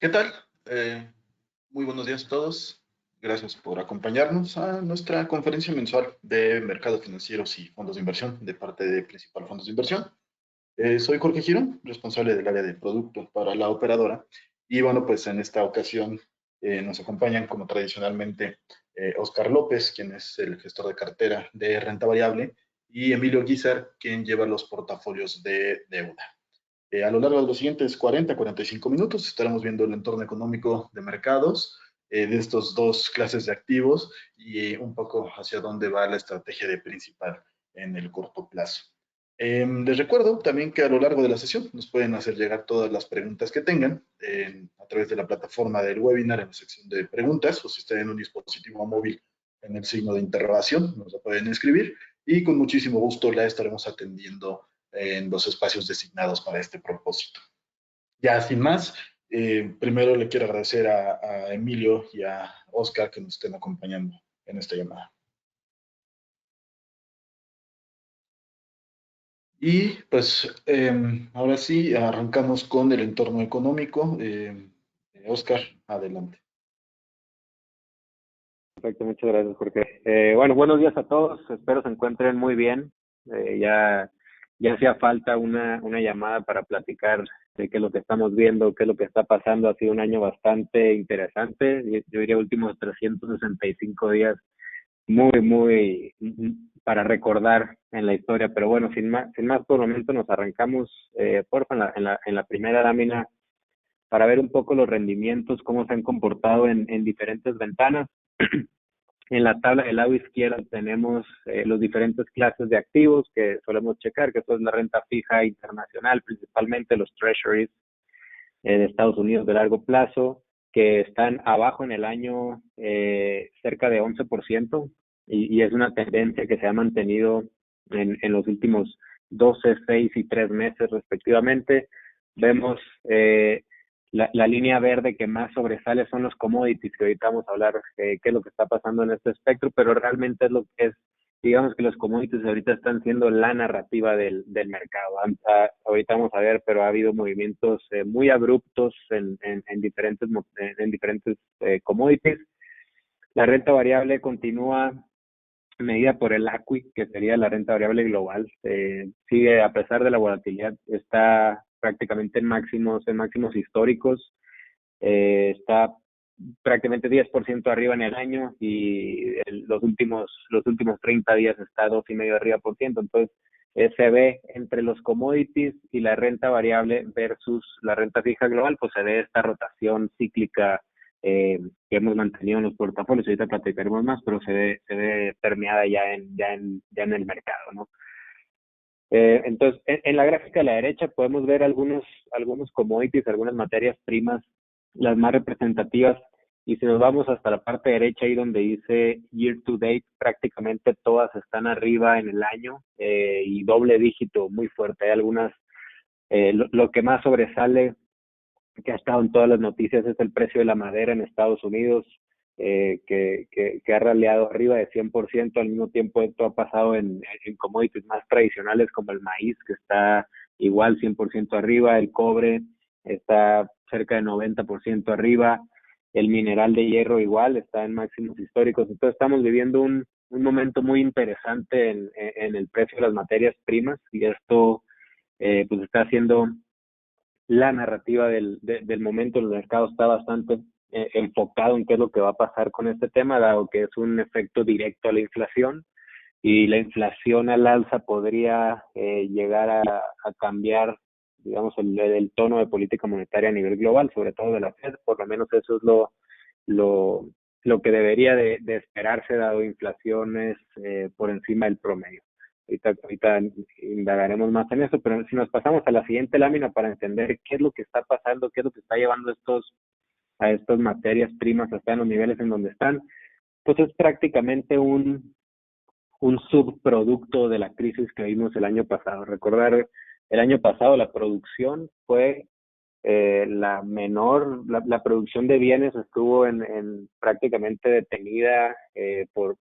¿Qué tal? Muy buenos días a todos. Gracias por acompañarnos a nuestra conferencia mensual de mercados financieros y fondos de inversión de parte de Principal Fondos de Inversión. Soy Jorge Girón, responsable del área de producto para la operadora. Y bueno, pues en esta ocasión nos acompañan como tradicionalmente Oscar López, quien es el gestor de cartera de renta variable, y Emilio Guizar, quien lleva los portafolios de deuda. A lo largo de los siguientes 45 minutos estaremos viendo el entorno económico de mercados de estos dos clases de activos y un poco hacia dónde va la estrategia de principal en el corto plazo. Les recuerdo también que a lo largo de la sesión nos pueden hacer llegar todas las preguntas que tengan a través de la plataforma del webinar en la sección de preguntas, o si están en un dispositivo móvil en el signo de interrogación, nos lo pueden escribir y con muchísimo gusto la estaremos atendiendo en los espacios designados para este propósito. Ya sin más, primero le quiero agradecer a Emilio y a Oscar que nos estén acompañando en esta llamada. Y pues ahora sí, arrancamos con el entorno económico. Oscar, adelante. Perfecto, muchas gracias, Jorge. Bueno, buenos días a todos. Espero se encuentren muy bien. Ya hacía falta una llamada para platicar de qué es lo que estamos viendo, qué es lo que está pasando. Ha sido un año bastante interesante. Yo diría últimos 365 días para recordar en la historia. Pero bueno, sin más por el momento nos arrancamos, porfa, en la primera lámina para ver un poco los rendimientos, cómo se han comportado en diferentes ventanas. En la tabla del lado izquierdo tenemos los diferentes clases de activos que solemos checar, que esto es la renta fija internacional, principalmente los treasuries de Estados Unidos de largo plazo, que están abajo en el año cerca de 11%, y es una tendencia que se ha mantenido en los últimos 12, 6 y 3 meses respectivamente. Vemos la línea verde que más sobresale son los commodities, que ahorita vamos a hablar qué es lo que está pasando en este espectro, pero realmente es lo que es, digamos que los commodities ahorita están siendo la narrativa del mercado. Ahorita vamos a ver, pero ha habido movimientos muy abruptos en diferentes commodities. La renta variable continúa medida por el ACWI, que sería la renta variable global. Sigue, a pesar de la volatilidad, está prácticamente en máximos históricos. Está prácticamente 10% arriba en el año, y los últimos 30 días está 2,5 arriba por ciento. Entonces, se ve entre los commodities y la renta variable versus la renta fija global, pues se ve esta rotación cíclica que hemos mantenido en los portafolios. Ahorita platicaremos más, pero se ve permeada ya en el mercado, ¿no? Entonces, en la gráfica a la derecha podemos ver algunos commodities, algunas materias primas, las más representativas, y si nos vamos hasta la parte derecha, ahí donde dice year to date, prácticamente todas están arriba en el año, y doble dígito muy fuerte. Hay algunas, lo que más sobresale, que ha estado en todas las noticias, es el precio de la madera en Estados Unidos, que ha raleado arriba de 100%. Al mismo tiempo, esto ha pasado en commodities más tradicionales como el maíz, que está igual 100% arriba. El cobre está cerca de 90% arriba. El mineral de hierro igual está en máximos históricos. Entonces estamos viviendo un momento muy interesante en el precio de las materias primas, y esto pues está haciendo la narrativa del momento. El mercado está bastante enfocado en qué es lo que va a pasar con este tema, dado que es un efecto directo a la inflación, y la inflación al alza podría llegar a cambiar, digamos, el tono de política monetaria a nivel global, sobre todo de la Fed. Por lo menos eso es lo, lo que debería de esperarse, dado inflaciones por encima del promedio. Ahorita indagaremos más en eso, pero si nos pasamos a la siguiente lámina para entender qué es lo que está pasando, qué es lo que está llevando a estas materias primas hasta en los niveles en donde están, pues es prácticamente un subproducto de la crisis que vimos el año pasado. Recordar, el año pasado la producción fue la menor. La producción de bienes estuvo en prácticamente detenida por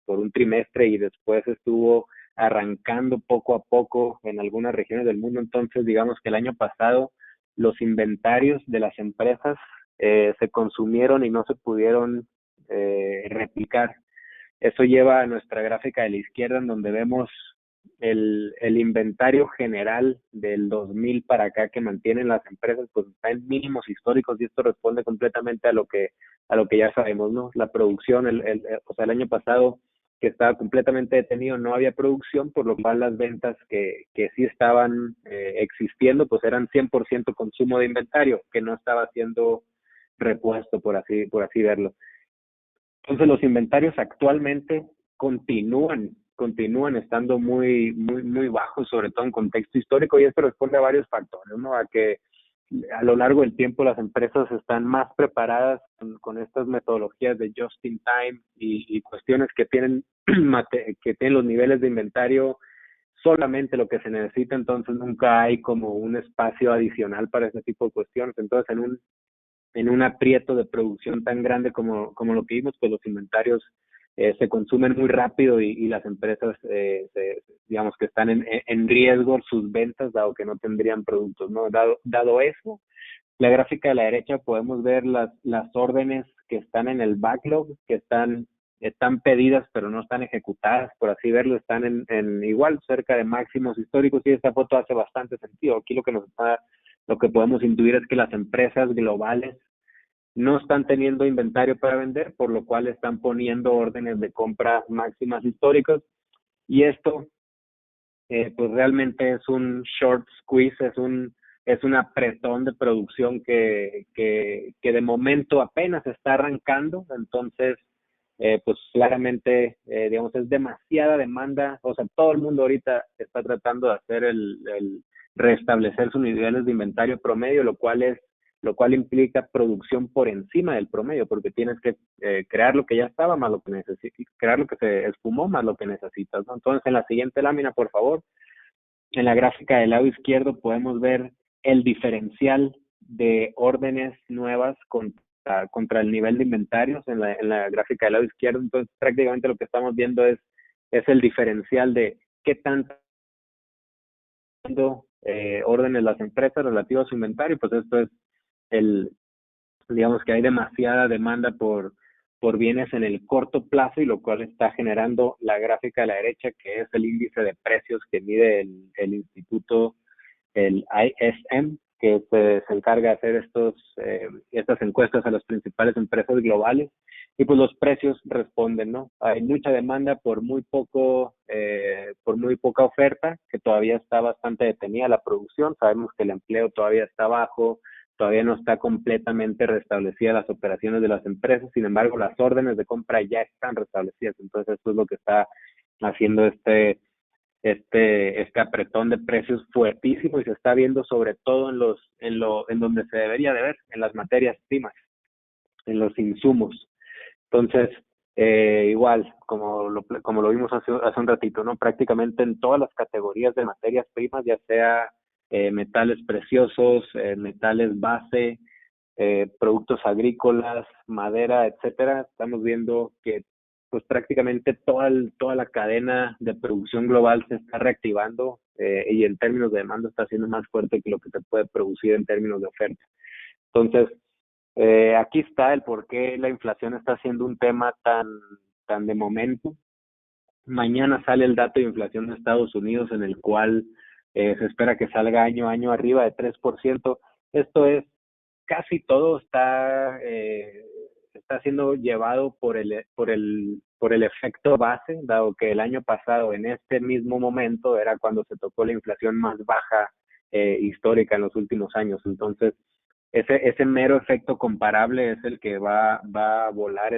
un trimestre, y después estuvo arrancando poco a poco en algunas regiones del mundo. Entonces, digamos que el año pasado los inventarios de las empresas se consumieron y no se pudieron replicar. Eso lleva a nuestra gráfica de la izquierda, en donde vemos el inventario general del 2000 para acá que mantienen las empresas, pues está en mínimos históricos, y esto responde completamente a lo que ya sabemos, ¿no? La producción, o sea, el año pasado, que estaba completamente detenido, no había producción, por lo cual las ventas que sí estaban existiendo, pues eran 100% consumo de inventario, que no estaba siendo repuesto, por así verlo. Entonces los inventarios actualmente continúan estando muy bajos, sobre todo en contexto histórico, y esto responde a varios factores, ¿no? A que a lo largo del tiempo las empresas están más preparadas con estas metodologías de just in time y cuestiones que tienen los niveles de inventario solamente lo que se necesita, entonces nunca hay como un espacio adicional para ese tipo de cuestiones. Entonces en un aprieto de producción tan grande como lo que vimos, pues los inventarios se consumen muy rápido y las empresas, digamos que están en riesgo sus ventas, dado que no tendrían productos, ¿no? Dado eso, la gráfica de la derecha podemos ver las órdenes que están en el backlog, que están pedidas pero no están ejecutadas, por así verlo, están en igual cerca de máximos históricos, y esta foto hace bastante sentido. Aquí lo que podemos intuir es que las empresas globales no están teniendo inventario para vender, por lo cual están poniendo órdenes de compra máximas históricas, y esto pues realmente es un short squeeze, es un apretón de producción que de momento apenas está arrancando. Entonces pues claramente digamos es demasiada demanda, o sea, todo el mundo ahorita está tratando de hacer el restablecer sus niveles de inventario promedio, lo cual implica producción por encima del promedio, porque tienes que crear lo que ya estaba más lo que necesitas, crear lo que se esfumó más lo que necesitas, ¿no? Entonces, en la siguiente lámina, por favor, en la gráfica del lado izquierdo podemos ver el diferencial de órdenes nuevas contra el nivel de inventarios en la gráfica del lado izquierdo. Entonces, prácticamente lo que estamos viendo es el diferencial de qué tanto órdenes las empresas relativas a su inventario. Pues esto es el, digamos que hay demasiada demanda por bienes en el corto plazo, y lo cual está generando la gráfica de la derecha, que es el índice de precios que mide el instituto, el ISM, que se encarga de hacer estas encuestas a las principales empresas globales. Y pues los precios responden, ¿no? Hay mucha demanda por muy poca oferta, que todavía está bastante detenida la producción. Sabemos que el empleo todavía está bajo, todavía no está completamente restablecida las operaciones de las empresas. Sin embargo, las órdenes de compra ya están restablecidas. Entonces eso es lo que está haciendo este apretón de precios fuertísimo, y se está viendo sobre todo en donde se debería de ver, en las materias primas, en los insumos. Entonces, igual, como lo vimos hace un ratito, ¿no? Prácticamente en todas las categorías de materias primas, ya sea metales preciosos, metales base, productos agrícolas, madera, etcétera, estamos viendo que pues prácticamente toda la cadena de producción global se está reactivando, y en términos de demanda está siendo más fuerte que lo que se puede producir en términos de oferta. Entonces, aquí está el por qué la inflación está siendo un tema tan de momento. Mañana sale el dato de inflación de Estados Unidos, en el cual se espera que salga año a año arriba de 3%. Esto es, casi todo está siendo llevado por el efecto base, dado que el año pasado en este mismo momento era cuando se tocó la inflación más baja histórica en los últimos años. Entonces ese mero efecto comparable es el que va a volar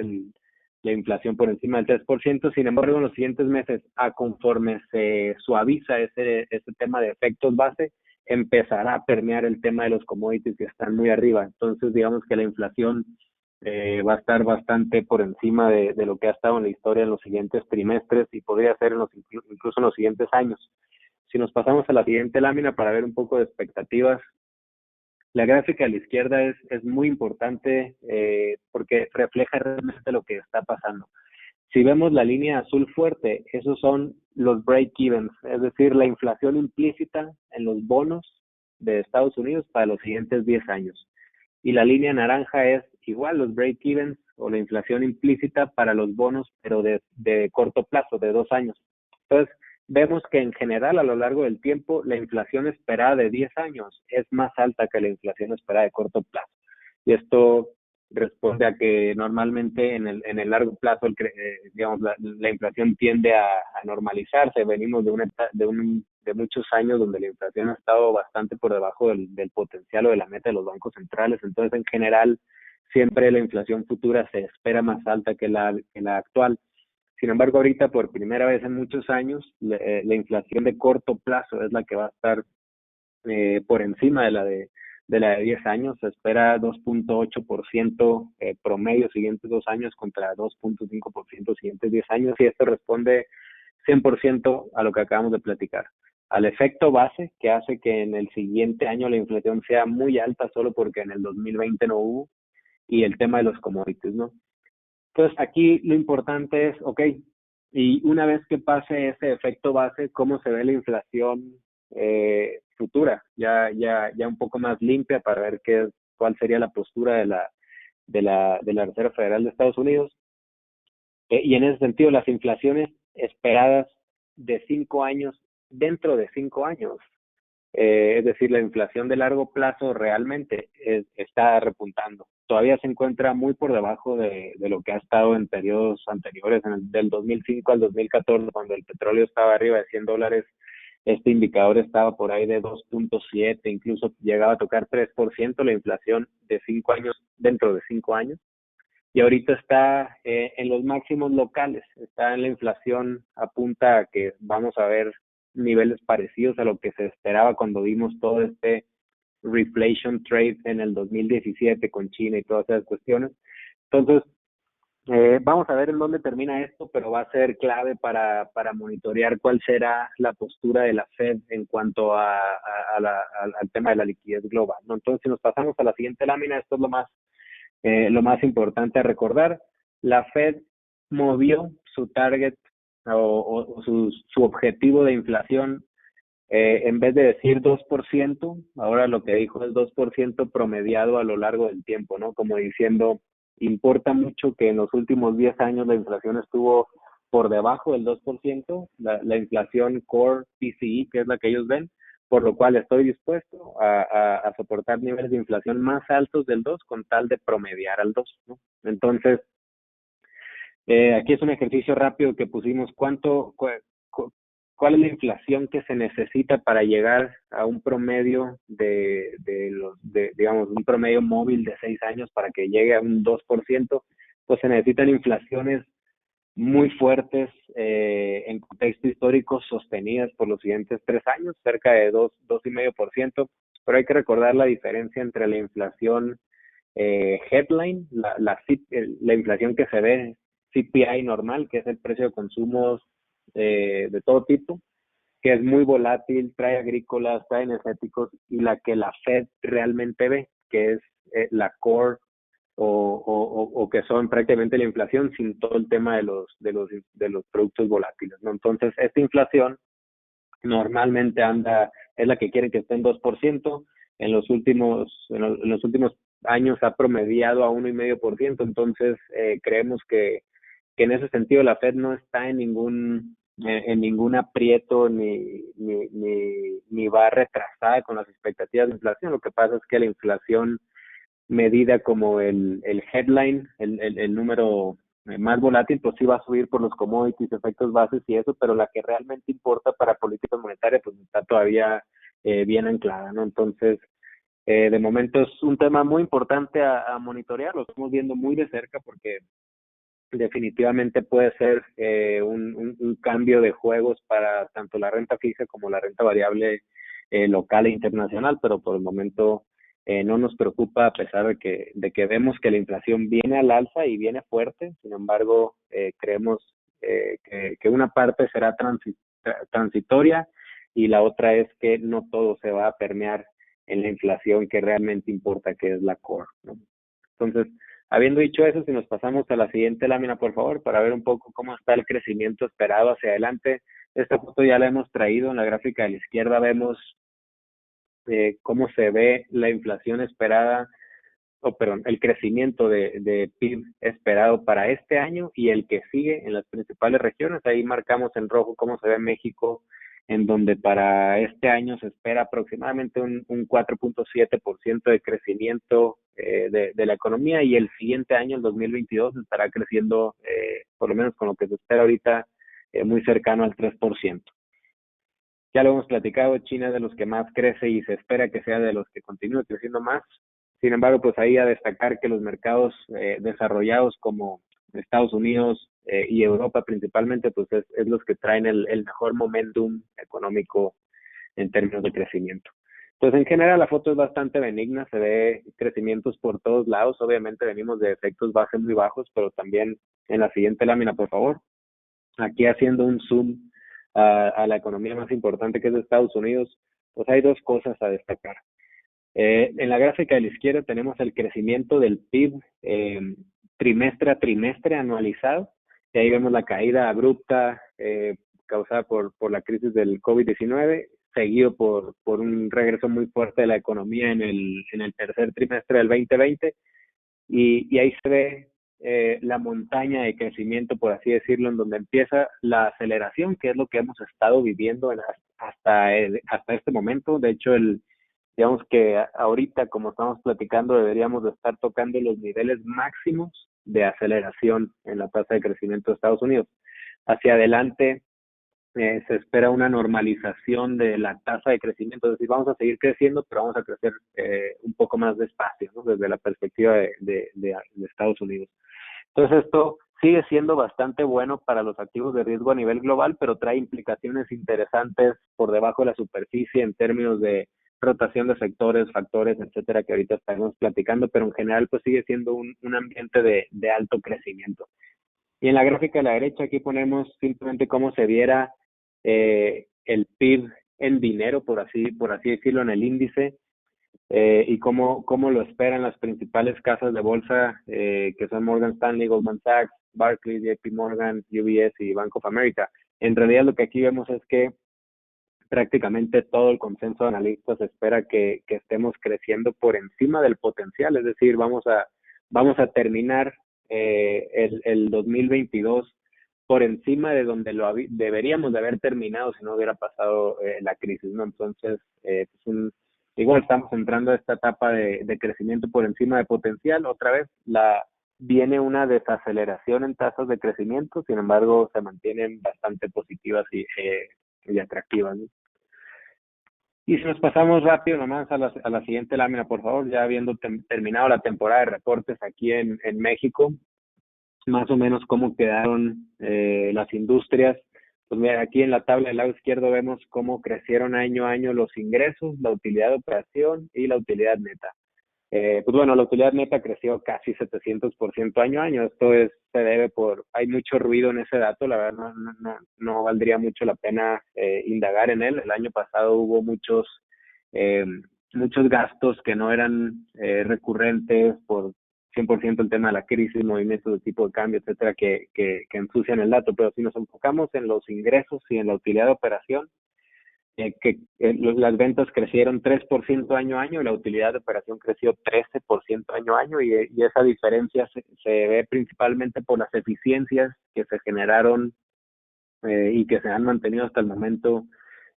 la inflación por encima del 3%. Sin embargo, en los siguientes meses, conforme se suaviza ese tema de efectos base, empezará a permear el tema de los commodities que están muy arriba. Entonces, digamos que la inflación va a estar bastante por encima de lo que ha estado en la historia en los siguientes trimestres, y podría ser incluso en los siguientes años. Si nos pasamos a la siguiente lámina para ver un poco de expectativas, la gráfica a la izquierda es muy importante porque refleja realmente lo que está pasando. Si vemos la línea azul fuerte, esos son los break-evens, es decir, la inflación implícita en los bonos de Estados Unidos para los siguientes 10 años. y la línea naranja es igual los break-evens o la inflación implícita para los bonos, pero de corto plazo, de 2 años. Entonces, vemos que en general a lo largo del tiempo la inflación esperada de 10 años es más alta que la inflación esperada de corto plazo. Y esto responde a que normalmente en el largo plazo, digamos, la inflación tiende a normalizarse. Venimos de muchos años donde la inflación ha estado bastante por debajo del potencial o de la meta de los bancos centrales. Entonces, en general, siempre la inflación futura se espera más alta que la actual. Sin embargo, ahorita por primera vez en muchos años, la inflación de corto plazo es la que va a estar por encima de la de 10 años. Se espera 2.8% promedio siguientes 2 años contra 2.5% siguientes 10 años, y esto responde 100% a lo que acabamos de platicar, al efecto base que hace que en el siguiente año la inflación sea muy alta solo porque en el 2020 no hubo, y el tema de los commodities, ¿no? Entonces, aquí lo importante es, ok, y una vez que pase ese efecto base, ¿cómo se ve la inflación futura? Ya un poco más limpia para ver cuál sería la postura de la Reserva Federal de Estados Unidos. Y en ese sentido, las inflaciones esperadas de 5 años, dentro de 5 años, es decir, la inflación de largo plazo realmente está repuntando. Todavía se encuentra muy por debajo de lo que ha estado en periodos anteriores, del 2005 al 2014, cuando el petróleo estaba arriba de $100. Este indicador estaba por ahí de 2.7, incluso llegaba a tocar 3% la inflación de 5 años, dentro de 5 años. Y ahorita está en los máximos locales, está en la inflación, apunta a que vamos a ver niveles parecidos a lo que se esperaba cuando vimos todo este reflation trade en el 2017 con China y todas esas cuestiones. Entonces, vamos a ver en dónde termina esto, pero va a ser clave para monitorear cuál será la postura de la Fed en cuanto al tema de la liquidez global, ¿no? Entonces, si nos pasamos a la siguiente lámina, esto es lo más importante a recordar. La Fed movió su target o su objetivo de inflación. En vez de decir 2%, ahora lo que dijo es 2% promediado a lo largo del tiempo, ¿no? Como diciendo, importa mucho que en los últimos 10 años la inflación estuvo por debajo del 2%, la inflación core PCE, que es la que ellos ven, por lo cual estoy dispuesto a soportar niveles de inflación más altos del 2 con tal de promediar al 2, ¿no? Entonces, aquí es un ejercicio rápido que pusimos cuál es la inflación que se necesita para llegar a un promedio digamos, un promedio móvil de 6 años para que llegue a un 2%. Pues se necesitan inflaciones muy fuertes en contexto histórico, sostenidas por los siguientes 3 años, cerca de 2,5%. Pero hay que recordar la diferencia entre la inflación headline, la inflación que se ve, CPI normal, que es el precio de consumos de todo tipo, que es muy volátil, trae agrícolas, trae energéticos, y la que la Fed realmente ve, que es la core o que son prácticamente la inflación sin todo el tema de los productos volátiles, ¿no? Entonces, esta inflación normalmente es la que quiere que esté en 2%. En los últimos años ha promediado a 1,5%. Entonces, creemos que en ese sentido la Fed no está en ningún aprieto ni va retrasada con las expectativas de inflación. Lo que pasa es que la inflación medida como el headline, el número más volátil, pues sí va a subir por los commodities, efectos bases y eso, pero la que realmente importa para política monetaria pues está todavía bien anclada, ¿no? Entonces, de momento es un tema muy importante a monitorear, lo estamos viendo muy de cerca porque definitivamente puede ser un cambio de juegos para tanto la renta fija como la renta variable local e internacional, pero por el momento no nos preocupa, a pesar de que vemos que la inflación viene al alza y viene fuerte. Sin embargo, creemos que una parte será transitoria y la otra es que no todo se va a permear en la inflación que realmente importa, que es la core, ¿no? Entonces, habiendo dicho eso, si nos pasamos a la siguiente lámina, por favor, para ver un poco cómo está el crecimiento esperado hacia adelante. Esta foto ya la hemos traído. En la gráfica de la izquierda vemos cómo se ve la inflación esperada perdón, el crecimiento de PIB esperado para este año y el que sigue en las principales regiones. Ahí marcamos en rojo cómo se ve México, en donde para este año se espera aproximadamente un 4.7% de crecimiento de la economía, y el siguiente año, el 2022, estará creciendo, por lo menos con lo que se espera ahorita, muy cercano al 3%. Ya lo hemos platicado, China es de los que más crece y se espera que sea de los que continúe creciendo más. Sin embargo, pues ahí a destacar que los mercados desarrollados como Estados Unidos y Europa principalmente, pues es los que traen el mejor momentum económico en términos de crecimiento. Entonces, en general, la foto es bastante benigna, se ve crecimientos por todos lados. Obviamente venimos de efectos base muy bajos, pero también en la siguiente lámina, por favor. Aquí haciendo un zoom a la economía más importante, que es de Estados Unidos, pues hay dos cosas a destacar. En la gráfica de la izquierda tenemos el crecimiento del PIB trimestre a trimestre anualizado, y ahí vemos la caída abrupta causada por la crisis del COVID-19, seguido por un regreso muy fuerte de la economía en el tercer trimestre del 2020, y ahí se ve la montaña de crecimiento, por así decirlo, en donde empieza la aceleración, que es lo que hemos estado viviendo hasta este momento. De hecho, digamos que ahorita, como estamos platicando, deberíamos de estar tocando los niveles máximos de aceleración en la tasa de crecimiento de Estados Unidos. Hacia adelante se espera una normalización de la tasa de crecimiento, es decir, vamos a seguir creciendo, pero vamos a crecer un poco más despacio, ¿no? Desde la perspectiva de Estados Unidos. Entonces, esto sigue siendo bastante bueno para los activos de riesgo a nivel global, pero trae implicaciones interesantes por debajo de la superficie en términos de rotación de sectores, factores, etcétera, que ahorita estamos platicando, pero en general pues sigue siendo un ambiente de alto crecimiento. Y en la gráfica de la derecha aquí ponemos simplemente cómo se viera el PIB en dinero, por así decirlo, en el índice, y cómo lo esperan las principales casas de bolsa, que son Morgan Stanley, Goldman Sachs, Barclays, JP Morgan, UBS y Bank of America. En realidad lo que aquí vemos es que prácticamente todo el consenso de analistas espera que estemos creciendo por encima del potencial, es decir, vamos a terminar el 2022 por encima de donde deberíamos de haber terminado si no hubiera pasado la crisis, ¿no? Entonces, igual estamos entrando a esta etapa de crecimiento por encima de potencial. Otra vez, viene una desaceleración en tasas de crecimiento, sin embargo, se mantienen bastante positivas y atractivas, ¿no? Y si nos pasamos rápido nomás a la siguiente lámina, por favor, ya habiendo terminado la temporada de reportes aquí en México, más o menos cómo quedaron las industrias. Pues mira, aquí en la tabla del lado izquierdo vemos cómo crecieron año a año los ingresos, la utilidad de operación y la utilidad neta. Pues bueno, la utilidad neta creció casi 700% año a año. Esto se debe hay mucho ruido en ese dato, la verdad no valdría mucho la pena indagar en él. El año pasado hubo eh, muchos gastos que no eran recurrentes por 100% el tema de la crisis, movimientos de tipo de cambio, etcétera, que ensucian el dato. Pero si nos enfocamos en los ingresos y en la utilidad de operación, las ventas crecieron 3% año a año y la utilidad de operación creció 13% año a año, y esa diferencia se ve principalmente por las eficiencias que se generaron y que se han mantenido hasta el momento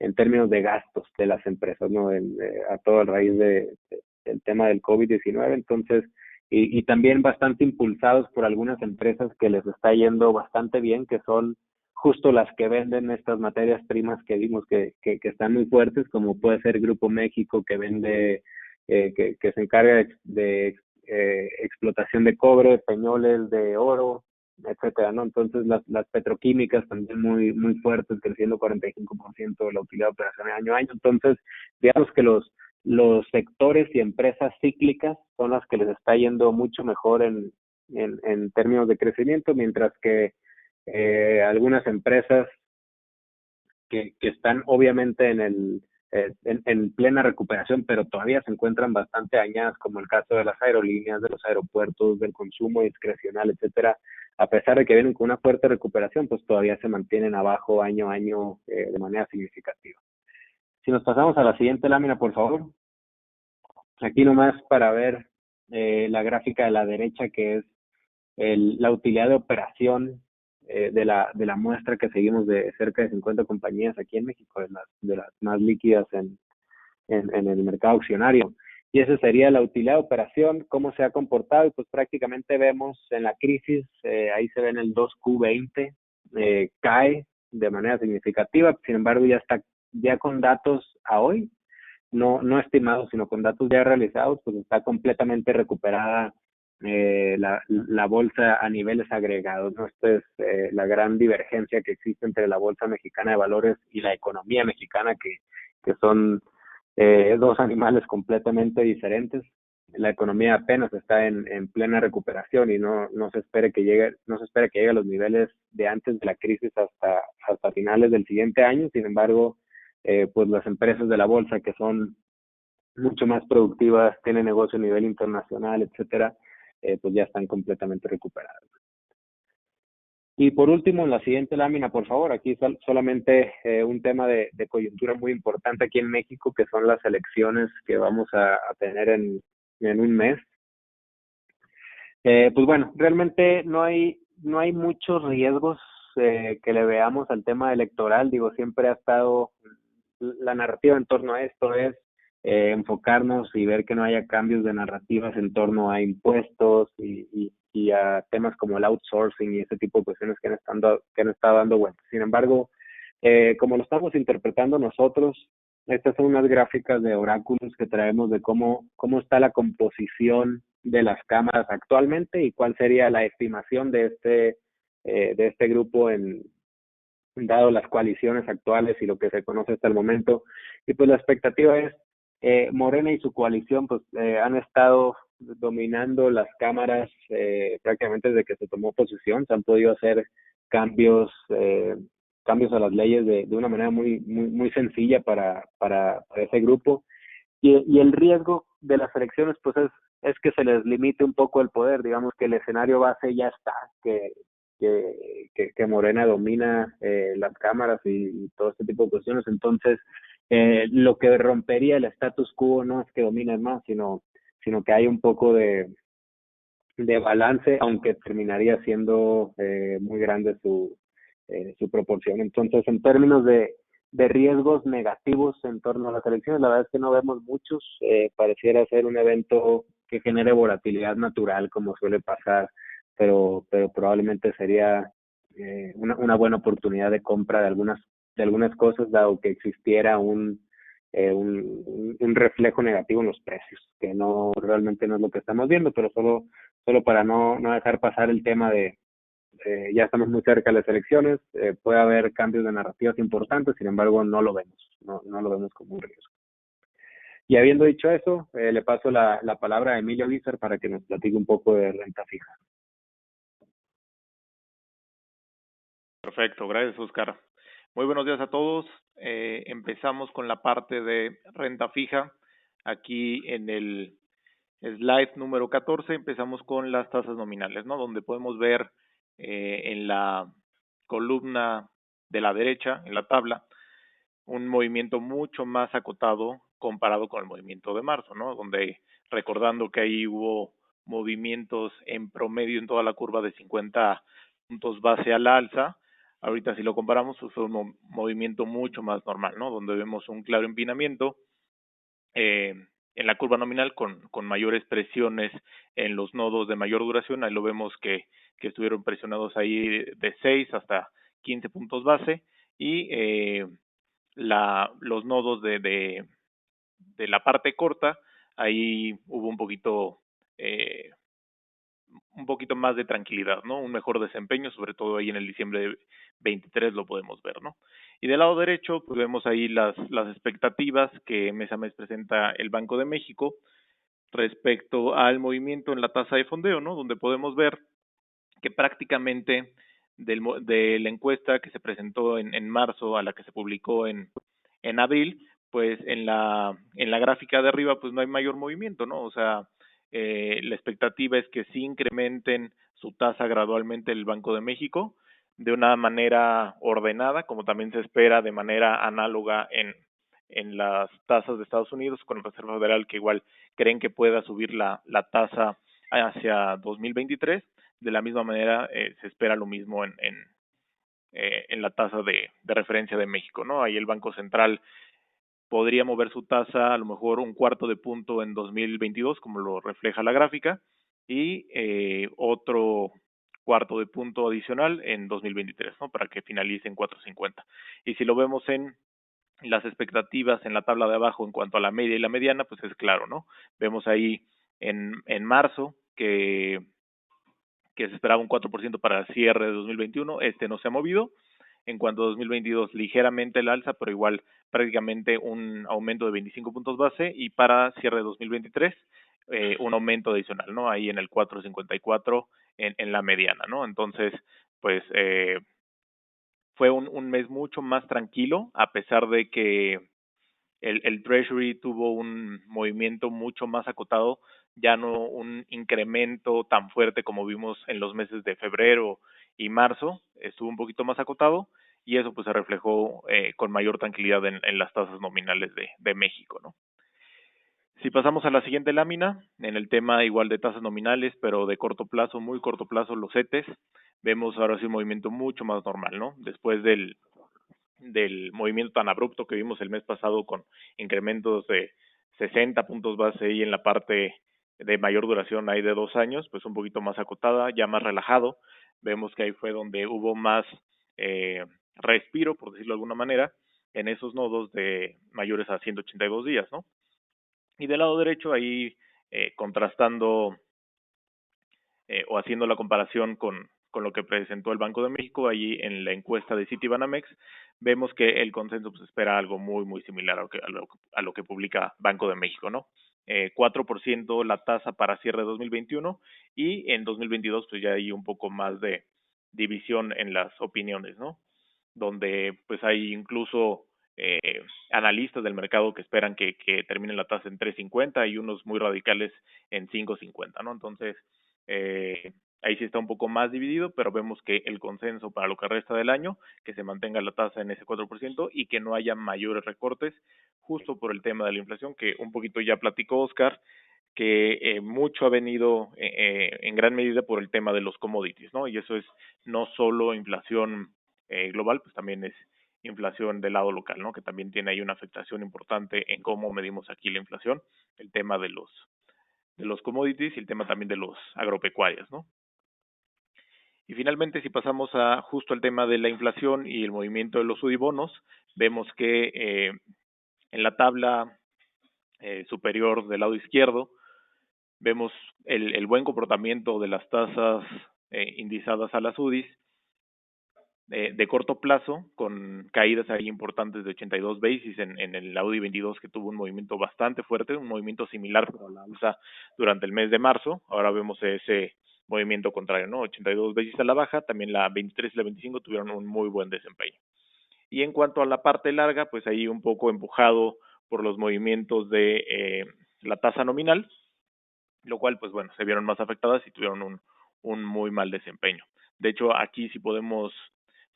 en términos de gastos de las empresas, ¿no? A todo a raíz del tema del COVID-19. Entonces, y también bastante impulsados por algunas empresas que les está yendo bastante bien, que son justo las que venden estas materias primas que vimos que están muy fuertes, como puede ser Grupo México, que vende, que se encarga de explotación de cobre, peñoles de oro, etcétera, ¿no? Entonces las petroquímicas también muy muy fuertes, creciendo 45% de la utilidad operacional año a año. Entonces, digamos que los sectores y empresas cíclicas son las que les está yendo mucho mejor en términos de crecimiento, mientras que algunas empresas que están obviamente en plena recuperación, pero todavía se encuentran bastante dañadas, como el caso de las aerolíneas, de los aeropuertos, del consumo discrecional, etcétera. A pesar de que vienen con una fuerte recuperación, pues todavía se mantienen abajo año a año de manera significativa. Si nos pasamos a la siguiente lámina, por favor. Aquí nomás para ver la gráfica de la derecha, que es la utilidad de operación de la muestra que seguimos de cerca de 50 compañías aquí en México, de las más líquidas en el mercado accionario. Y esa sería la utilidad de operación, cómo se ha comportado, y pues prácticamente vemos en la crisis, ahí se ve en el 2Q20, cae de manera significativa. Sin embargo, ya está, ya con datos a hoy, no estimados, sino con datos ya realizados, pues está completamente recuperada la bolsa a niveles agregados, ¿no? Esta es la gran divergencia que existe entre la Bolsa Mexicana de Valores y la economía mexicana, que son dos animales completamente diferentes. La economía apenas está en plena recuperación y no se espera que llegue, no se espera que llegue a los niveles de antes de la crisis hasta finales del siguiente año. Sin embargo, pues las empresas de la bolsa, que son mucho más productivas, tienen negocio a nivel internacional, etcétera, pues ya están completamente recuperadas. Y por último, en la siguiente lámina, por favor, aquí solamente un tema de coyuntura muy importante aquí en México, que son las elecciones que vamos a tener en un mes. Pues bueno, realmente no hay muchos riesgos que le veamos al tema electoral. Digo, siempre ha estado la narrativa en torno a esto es enfocarnos y ver que no haya cambios de narrativas en torno a impuestos y a temas como el outsourcing y ese tipo de cuestiones que han estado dando vueltas. Sin embargo, como lo estamos interpretando nosotros, estas son unas gráficas de oráculos que traemos de cómo está la composición de las cámaras actualmente y cuál sería la estimación de este grupo dado las coaliciones actuales y lo que se conoce hasta el momento. Y pues la expectativa es, Morena y su coalición pues han estado dominando las cámaras prácticamente desde que se tomó posesión. Se han podido hacer cambios cambios a las leyes de una manera muy sencilla para ese grupo. Y el riesgo de las elecciones pues es que se les limite un poco el poder. Digamos que el escenario base ya está, que Morena domina las cámaras y todo este tipo de cuestiones. Entonces, lo que rompería el status quo no es que dominen más, sino que hay un poco de balance, aunque terminaría siendo muy grande su proporción. Entonces, en términos de riesgos negativos en torno a las elecciones, la verdad es que no vemos muchos. Pareciera ser un evento que genere volatilidad natural, como suele pasar, pero probablemente sería una buena oportunidad de compra de algunas cosas, dado que existiera un reflejo negativo en los precios, que no realmente no es lo que estamos viendo, pero solo para no dejar pasar el tema de ya estamos muy cerca de las elecciones, puede haber cambios de narrativas importantes, sin embargo no lo vemos, no lo vemos como un riesgo. Y habiendo dicho eso, le paso la palabra a Emilio Vícer para que nos platique un poco de renta fija. Perfecto, gracias Oscar. Muy buenos días a todos. Empezamos con la parte de renta fija. Aquí en el slide número 14 empezamos con las tasas nominales, ¿no? Donde podemos ver en la columna de la derecha, en la tabla, un movimiento mucho más acotado comparado con el movimiento de marzo, ¿no? Donde recordando que ahí hubo movimientos en promedio en toda la curva de 50 puntos base al alza. Ahorita si lo comparamos, pues fue un movimiento mucho más normal, ¿no? Donde vemos un claro empinamiento en la curva nominal con mayores presiones en los nodos de mayor duración. Ahí lo vemos que estuvieron presionados ahí de 6 hasta 15 puntos base y los nodos de la parte corta, ahí hubo un poquito más de tranquilidad, ¿no? Un mejor desempeño, sobre todo ahí en el diciembre de 23 lo podemos ver, ¿no? Y del lado derecho, pues vemos ahí las expectativas que mes a mes presenta el Banco de México respecto al movimiento en la tasa de fondeo, ¿no? Donde podemos ver que prácticamente de la encuesta que se presentó en marzo a la que se publicó en abril, pues en la gráfica de arriba pues no hay mayor movimiento, ¿no? O sea, la expectativa es que sí incrementen su tasa gradualmente el Banco de México de una manera ordenada, como también se espera de manera análoga en las tasas de Estados Unidos con la Reserva Federal, que igual creen que pueda subir la tasa hacia 2023. De la misma manera, se espera lo mismo en la tasa de referencia de México, ¿no? Ahí el Banco Central podría mover su tasa a lo mejor un cuarto de punto en 2022, como lo refleja la gráfica, y otro cuarto de punto adicional en 2023, ¿no? Para que finalice en 4.50. Y si lo vemos en las expectativas en la tabla de abajo en cuanto a la media y la mediana, pues es claro, ¿no? Vemos ahí en marzo que se esperaba un 4% para el cierre de 2021, este no se ha movido. En cuanto a 2022, ligeramente el alza, pero igual prácticamente un aumento de 25 puntos base, y para cierre de 2023, un aumento adicional, ¿no? Ahí en el 4.54 en la mediana, ¿no? Entonces, pues fue un mes mucho más tranquilo, a pesar de que el Treasury tuvo un movimiento mucho más acotado, ya no un incremento tan fuerte como vimos en los meses de febrero y marzo, estuvo un poquito más acotado, y eso pues se reflejó con mayor tranquilidad en las tasas nominales de México, ¿no? Si pasamos a la siguiente lámina, en el tema igual de tasas nominales, pero de corto plazo, muy corto plazo, los CETES, vemos ahora sí un movimiento mucho más normal, ¿no? Después del movimiento tan abrupto que vimos el mes pasado con incrementos de 60 puntos base ahí en la parte de mayor duración ahí de 2 años, pues un poquito más acotada, ya más relajado. Vemos que ahí fue donde hubo más respiro, por decirlo de alguna manera, en esos nodos de mayores a 182 días, ¿no? Y del lado derecho ahí contrastando o haciendo la comparación con lo que presentó el Banco de México, allí en la encuesta de Citibanamex, vemos que el consenso pues, espera algo muy, muy similar a lo que publica Banco de México, ¿no? 4% la tasa para cierre de 2021, y en 2022 pues ya hay un poco más de división en las opiniones, ¿no? Donde pues hay incluso analistas del mercado que esperan que termine la tasa en 3.50 y unos muy radicales en 5.50, ¿no? Entonces, ahí sí está un poco más dividido, pero vemos que el consenso para lo que resta del año, que se mantenga la tasa en ese 4% y que no haya mayores recortes, justo por el tema de la inflación, que un poquito ya platicó Oscar, que mucho ha venido en gran medida por el tema de los commodities, ¿no? Y eso es no solo inflación global, pues también es inflación del lado local, ¿no? Que también tiene ahí una afectación importante en cómo medimos aquí la inflación, el tema de los commodities y el tema también de los agropecuarios, ¿no? Y finalmente, si pasamos a justo al tema de la inflación y el movimiento de los sudibonos, vemos que en la tabla superior del lado izquierdo vemos el buen comportamiento de las tasas indizadas a las UDIs de corto plazo, con caídas ahí importantes de 82 basis en el Audi 22, que tuvo un movimiento bastante fuerte, un movimiento similar pero a la alza durante el mes de marzo. Ahora vemos ese movimiento contrario, ¿no? 82 basis a la baja, también la 23 y la 25 tuvieron un muy buen desempeño. Y en cuanto a la parte larga, pues ahí un poco empujado por los movimientos de la tasa nominal, lo cual, pues bueno, se vieron más afectadas y tuvieron un muy mal desempeño. De hecho, aquí si podemos,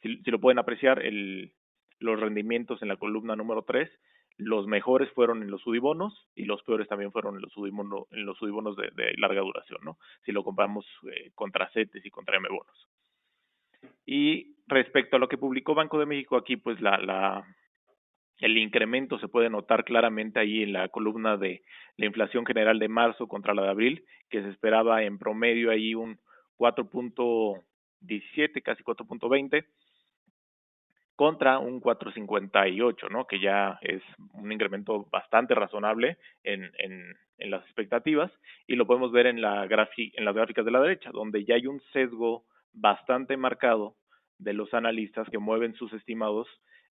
si lo pueden apreciar, los rendimientos en la columna número 3, los mejores fueron en los sudibonos y los peores también fueron en los sudibonos de larga duración, ¿no? Si lo comparamos contra CETES y contra M-bonos. Y respecto a lo que publicó Banco de México, aquí pues el incremento se puede notar claramente ahí en la columna de la inflación general de marzo contra la de abril, que se esperaba en promedio ahí un 4.17, casi 4.20, contra un 4.58, ¿no? Que ya es un incremento bastante razonable en las expectativas, y lo podemos ver en las gráficas de la derecha, donde ya hay un sesgo bastante marcado de los analistas que mueven sus estimados.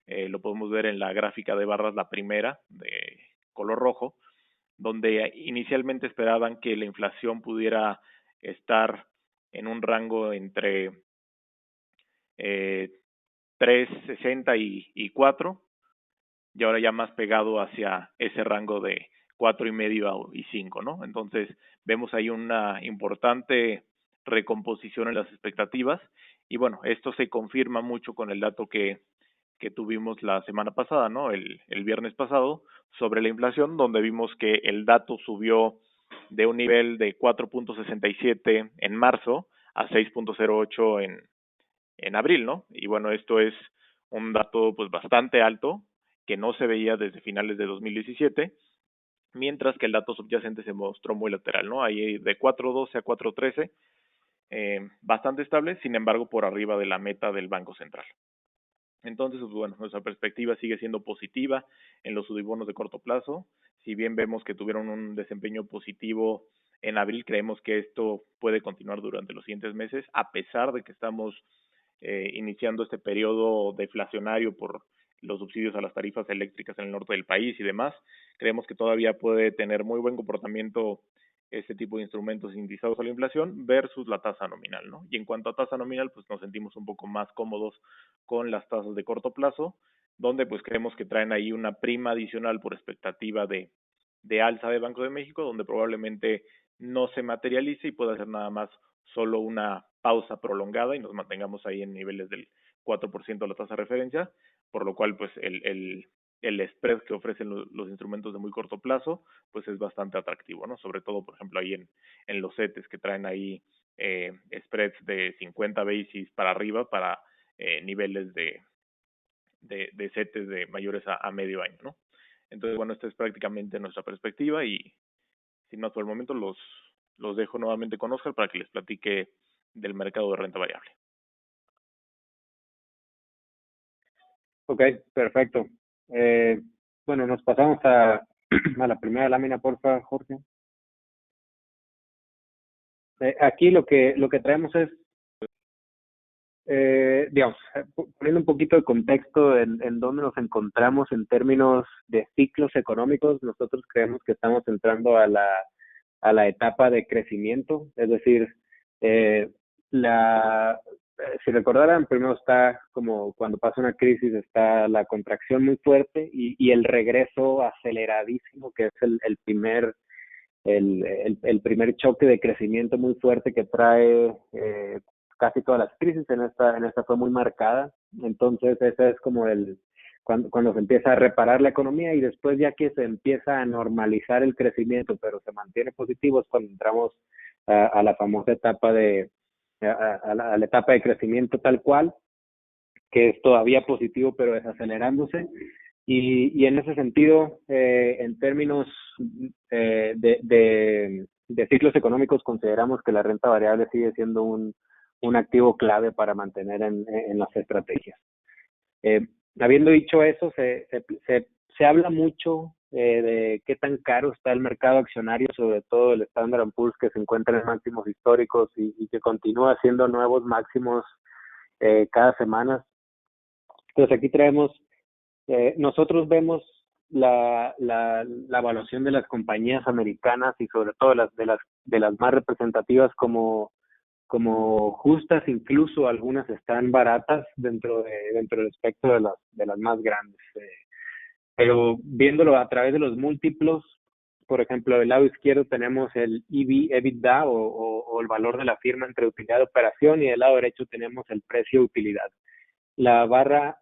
Lo podemos ver en la gráfica de barras, la primera, de color rojo, donde inicialmente esperaban que la inflación pudiera estar en un rango entre 3.60 y 4, y ahora ya más pegado hacia ese rango de 4.5 y 5, ¿no? Entonces vemos ahí una importante recomposición en las expectativas, y bueno, esto se confirma mucho con el dato que que tuvimos la semana pasada, ¿no? El viernes pasado, sobre la inflación, donde vimos que el dato subió de un nivel de 4.67 en marzo a 6.08 en abril, ¿no? Y bueno, esto es un dato pues bastante alto que no se veía desde finales de 2017, mientras que el dato subyacente se mostró muy lateral, ¿no? Ahí de 4.12 a 4.13, bastante estable, sin embargo por arriba de la meta del Banco Central. Entonces, pues bueno, nuestra perspectiva sigue siendo positiva en los subibonos de corto plazo. Si bien vemos que tuvieron un desempeño positivo en abril, creemos que esto puede continuar durante los siguientes meses, a pesar de que estamos iniciando este periodo deflacionario por los subsidios a las tarifas eléctricas en el norte del país y demás. Creemos que todavía puede tener muy buen comportamiento este tipo de instrumentos indizados a la inflación versus la tasa nominal, ¿no? Y en cuanto a tasa nominal, pues nos sentimos un poco más cómodos con las tasas de corto plazo, donde pues creemos que traen ahí una prima adicional por expectativa de alza de Banco de México, donde probablemente no se materialice y pueda ser nada más solo una pausa prolongada y nos mantengamos ahí en niveles del 4% de la tasa de referencia, por lo cual pues el spread que ofrecen los instrumentos de muy corto plazo pues es bastante atractivo, ¿no? Sobre todo, por ejemplo, ahí en los CETES que traen ahí spreads de 50 basis para arriba para niveles de CETES de mayores a medio año, ¿no? Entonces, bueno, esta es prácticamente nuestra perspectiva y sin más por el momento los dejo nuevamente con Oscar para que les platique del mercado de renta variable. Ok, perfecto. Bueno, nos pasamos a la primera lámina, porfa, Jorge. Aquí lo que traemos es, digamos, poniendo un poquito de contexto en dónde nos encontramos en términos de ciclos económicos. Nosotros creemos que estamos entrando a la etapa de crecimiento, es decir, si recordaran, primero está como cuando pasa una crisis, está la contracción muy fuerte y el regreso aceleradísimo, que es el primer choque de crecimiento muy fuerte que trae casi todas las crisis. En esta fue muy marcada. Entonces ese es como cuando se empieza a reparar la economía, y después ya que se empieza a normalizar el crecimiento pero se mantiene positivo, es cuando entramos a la famosa etapa a la etapa de crecimiento tal cual, que es todavía positivo pero desacelerándose. Y en ese sentido, en términos de ciclos económicos, consideramos que la renta variable sigue siendo un activo clave para mantener en las estrategias. Habiendo dicho eso, se habla mucho de qué tan caro está el mercado accionario, sobre todo el Standard & Poor's, que se encuentra en máximos históricos y que continúa haciendo nuevos máximos cada semana. Entonces aquí traemos, nosotros vemos la evaluación de las compañías americanas y sobre todo de las más representativas como justas. Incluso algunas están baratas dentro del espectro de las más grandes. Pero viéndolo a través de los múltiplos, por ejemplo, del lado izquierdo tenemos el EBITDA o el valor de la firma entre utilidad de operación, y del lado derecho tenemos el precio de utilidad. La barra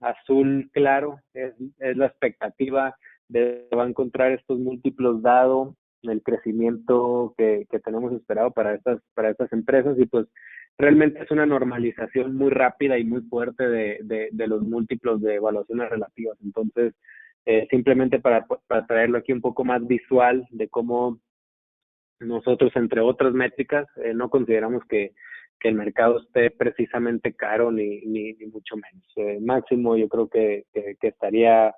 azul claro es la expectativa de va a encontrar estos múltiplos dado el crecimiento que tenemos esperado para estas empresas, y pues realmente es una normalización muy rápida y muy fuerte de los múltiplos de evaluaciones relativas. Entonces, simplemente para traerlo aquí un poco más visual de cómo nosotros, entre otras métricas, no consideramos que el mercado esté precisamente caro ni mucho menos. Máximo yo creo que estaría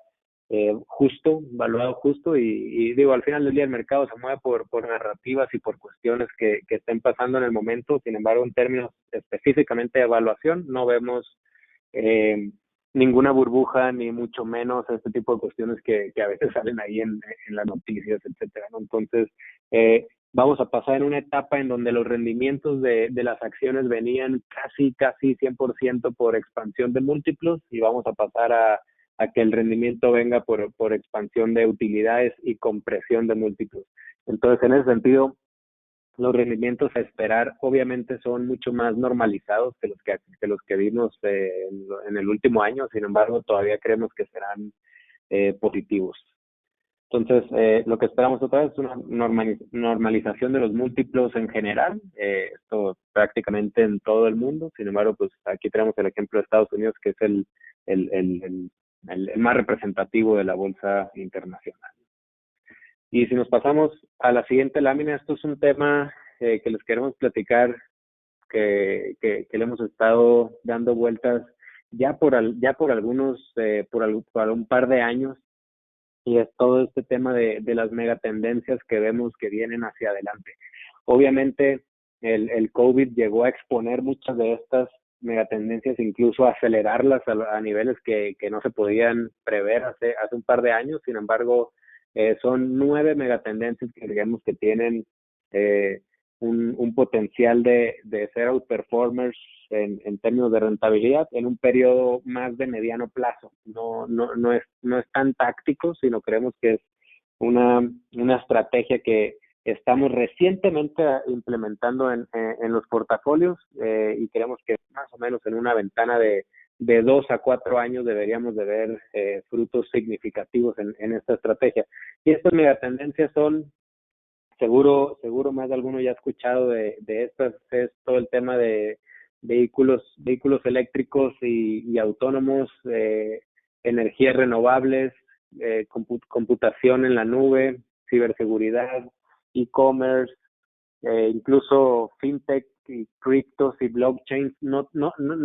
justo, valuado justo, y digo, al final del día el mercado se mueve por narrativas y por cuestiones que estén pasando en el momento. Sin embargo, en términos específicamente de evaluación, no vemos ninguna burbuja, ni mucho menos este tipo de cuestiones que a veces salen ahí en las noticias, etcétera, ¿no? Entonces, vamos a pasar en una etapa en donde los rendimientos de las acciones venían casi 100% por expansión de múltiplos, y vamos a pasar a que el rendimiento venga por expansión de utilidades y compresión de múltiplos. Entonces, en ese sentido, los rendimientos a esperar obviamente son mucho más normalizados que los que vimos en el último año. Sin embargo, todavía creemos que serán positivos. Entonces, lo que esperamos otra vez es una normalización de los múltiplos en general, esto prácticamente en todo el mundo. Sin embargo, pues aquí tenemos el ejemplo de Estados Unidos, que es el, el más representativo de la bolsa internacional. Y si nos pasamos a la siguiente lámina, esto es un tema que les queremos platicar, que le hemos estado dando vueltas ya por algunos, por un par de años, y es todo este tema de las megatendencias que vemos que vienen hacia adelante. Obviamente, el COVID llegó a exponer muchas de estas megatendencias, incluso a acelerarlas a niveles que no se podían prever hace un par de años. Sin embargo, son 9 megatendencias que digamos que tienen un potencial de ser outperformers en términos de rentabilidad en un periodo más de mediano plazo. No es tan táctico, sino creemos que es una estrategia que estamos recientemente implementando en los portafolios, y creemos que más o menos en una ventana de 2 a 4 años deberíamos de ver frutos significativos en esta estrategia. Y estas megatendencias son, seguro más de alguno ya ha escuchado de estas, es todo el tema de vehículos eléctricos y autónomos, energías renovables, computación en la nube, ciberseguridad, e-commerce, incluso fintech y criptos y blockchains. No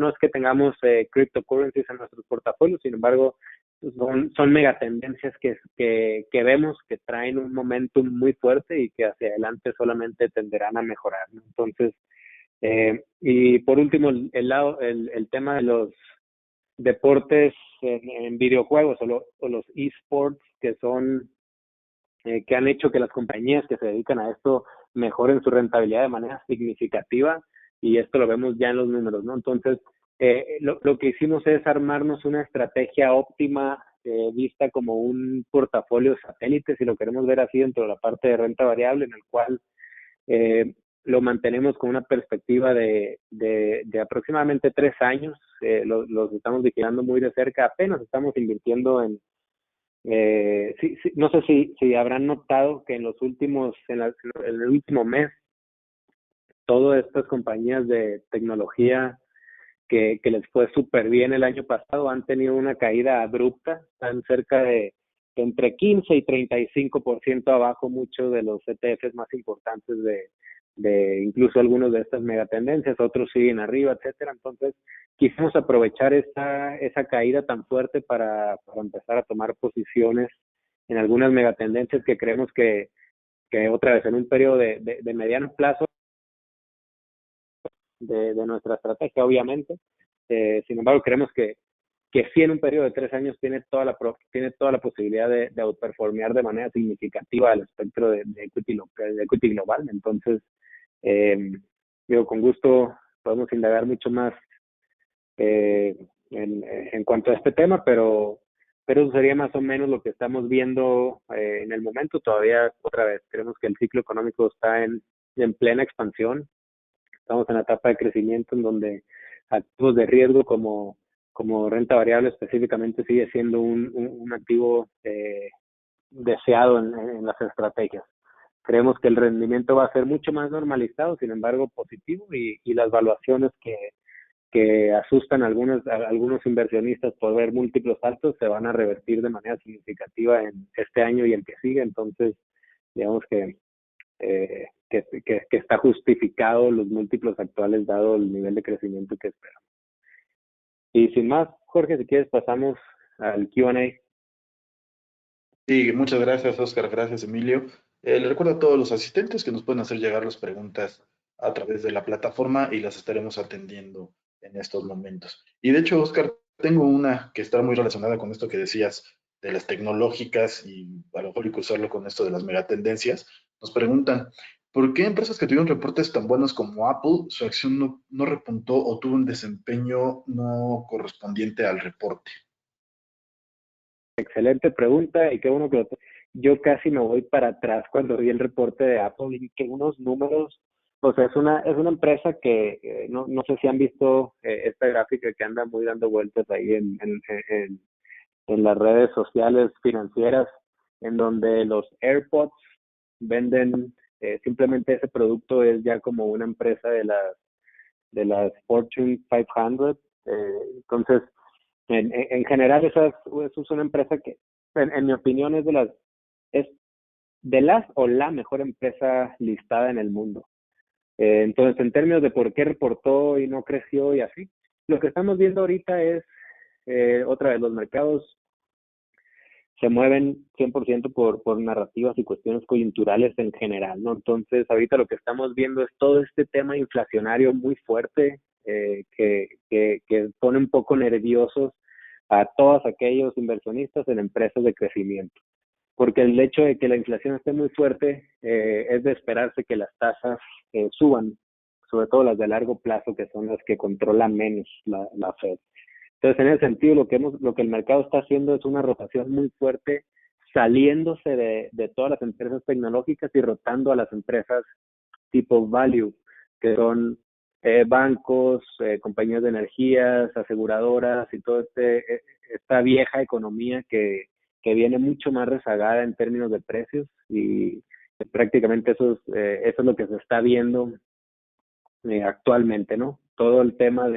es que tengamos cryptocurrencies en nuestros portafolios, sin embargo, son megatendencias que vemos que traen un momentum muy fuerte y que hacia adelante solamente tenderán a mejorar, ¿no? Entonces, y por último, el tema de los deportes en videojuegos o los esports, que son que han hecho que las compañías que se dedican a esto mejoren su rentabilidad de manera significativa, y esto lo vemos ya en los números, ¿no? Entonces, lo que hicimos es armarnos una estrategia óptima, vista como un portafolio satélite, si lo queremos ver así, dentro de la parte de renta variable, en el cual lo mantenemos con una perspectiva de aproximadamente 3 años. Los estamos vigilando muy de cerca, apenas estamos invirtiendo en no sé si habrán notado que en el último mes, todas estas compañías de tecnología que les fue súper bien el año pasado han tenido una caída abrupta, están cerca de entre 15 y 35% abajo muchos de los ETFs más importantes de incluso algunos de estas megatendencias, otros siguen arriba, etcétera. Entonces, quisimos aprovechar esa caída tan fuerte para empezar a tomar posiciones en algunas megatendencias que creemos que otra vez en un periodo de mediano plazo de nuestra estrategia, obviamente. Sin embargo, creemos que sí, en un periodo de 3 años tiene toda la posibilidad de outperformear de manera significativa el espectro de equity global. Entonces, digo, con gusto podemos indagar mucho más en cuanto a este tema, pero eso sería más o menos lo que estamos viendo en el momento. Todavía, otra vez, creemos que el ciclo económico está en plena expansión. Estamos en la etapa de crecimiento en donde activos de riesgo como renta variable específicamente sigue siendo un activo deseado en las estrategias. Creemos que el rendimiento va a ser mucho más normalizado, sin embargo positivo, y las valuaciones que asustan a algunos inversionistas por ver múltiplos altos se van a revertir de manera significativa en este año y el que sigue. Entonces, digamos que está justificado los múltiplos actuales dado el nivel de crecimiento que esperamos. Y sin más, Jorge, si quieres pasamos al Q&A. Sí, muchas gracias, Oscar. Gracias, Emilio. Le recuerdo a todos los asistentes que nos pueden hacer llegar las preguntas a través de la plataforma y las estaremos atendiendo en estos momentos. Y de hecho, Oscar, tengo una que está muy relacionada con esto que decías de las tecnológicas y a lo mejor y cruzarlo con esto de las megatendencias. Nos preguntan, ¿por qué empresas que tuvieron reportes tan buenos como Apple, su acción no repuntó o tuvo un desempeño no correspondiente al reporte? Excelente pregunta, y qué bueno yo casi me voy para atrás cuando vi el reporte de Apple y que unos números, o sea, es una empresa que no sé si han visto esta gráfica que anda muy dando vueltas ahí en las redes sociales financieras, en donde los AirPods venden, simplemente ese producto es ya como una empresa de las Fortune 500. Entonces, en general, esa es una empresa que, en mi opinión, es de las o la mejor empresa listada en el mundo. Entonces, en términos de por qué reportó y no creció y así, lo que estamos viendo ahorita es, otra vez, los mercados se mueven 100% por narrativas y cuestiones coyunturales en general, ¿no? Entonces, ahorita lo que estamos viendo es todo este tema inflacionario muy fuerte, que pone un poco nerviosos a todos aquellos inversionistas en empresas de crecimiento, porque el hecho de que la inflación esté muy fuerte, es de esperarse que las tasas suban, sobre todo las de largo plazo, que son las que controla menos la Fed. Entonces, en ese sentido, lo que el mercado está haciendo es una rotación muy fuerte, saliéndose de todas las empresas tecnológicas y rotando a las empresas tipo value, que son bancos, compañías de energías, aseguradoras y toda esta vieja economía que viene mucho más rezagada en términos de precios, y prácticamente eso es lo que se está viendo actualmente, ¿no? Todo el tema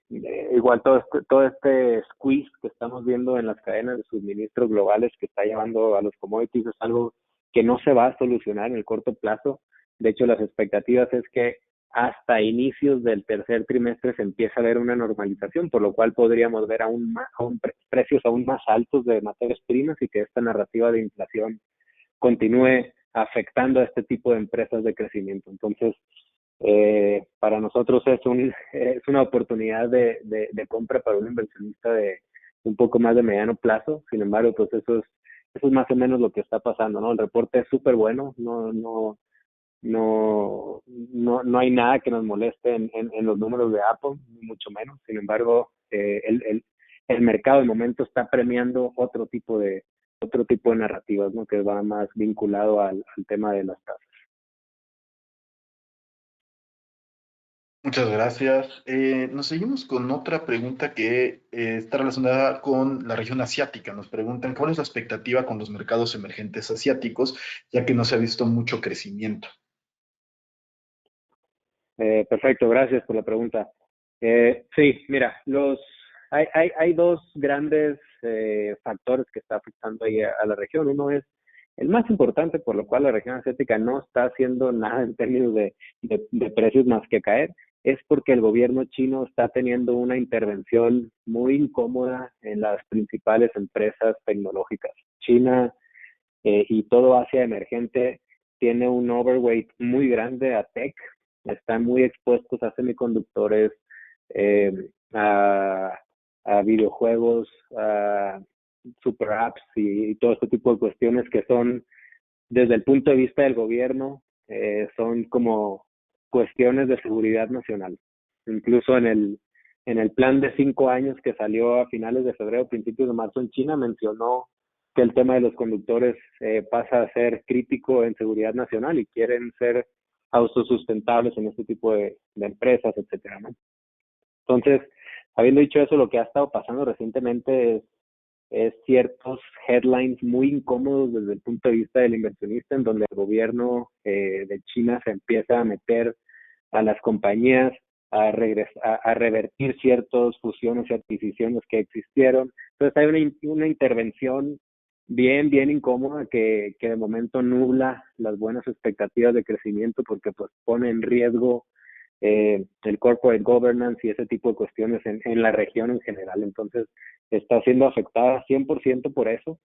igual todo este squeeze que estamos viendo en las cadenas de suministro globales que está llevando a los commodities es algo que no se va a solucionar en el corto plazo. De hecho, las expectativas es que hasta inicios del tercer trimestre se empieza a ver una normalización, por lo cual podríamos ver precios aún más altos de materias primas, y que esta narrativa de inflación continúe afectando a este tipo de empresas de crecimiento. Entonces, para nosotros es una oportunidad de compra para un inversionista de un poco más de mediano plazo. Sin embargo, pues eso es más o menos lo que está pasando, ¿no? El reporte es súper bueno, no hay nada que nos moleste en los números de Apple, ni mucho menos. Sin embargo, el mercado de momento está premiando otro tipo de narrativas, ¿no? Que va más vinculado al tema de las tasas. Muchas gracias. Nos seguimos con otra pregunta que está relacionada con la región asiática. Nos preguntan cuál es la expectativa con los mercados emergentes asiáticos, ya que no se ha visto mucho crecimiento. Perfecto, gracias por la pregunta. Sí, mira, hay dos grandes factores que está afectando ahí a la región. Uno es el más importante, por lo cual la región asiática no está haciendo nada en términos de precios más que caer, es porque el gobierno chino está teniendo una intervención muy incómoda en las principales empresas tecnológicas. China, y todo Asia emergente tiene un overweight muy grande a tech, están muy expuestos a semiconductores, eh, a, a videojuegos, a super apps y todo este tipo de cuestiones que son, desde el punto de vista del gobierno, son como cuestiones de seguridad nacional. Incluso en el plan de 5 años que salió a finales de febrero, principios de marzo en China, mencionó que el tema de los conductores pasa a ser crítico en seguridad nacional y quieren ser autosustentables en este tipo de empresas, etcétera, ¿no? Entonces, habiendo dicho eso, lo que ha estado pasando recientemente es ciertos headlines muy incómodos desde el punto de vista del inversionista, en donde el gobierno de China se empieza a meter a las compañías a revertir ciertas fusiones y adquisiciones que existieron. Entonces hay una intervención bien incómoda que de momento nubla las buenas expectativas de crecimiento, porque pues pone en riesgo el corporate governance y ese tipo de cuestiones en la región en general. Entonces está siendo afectada 100% por eso,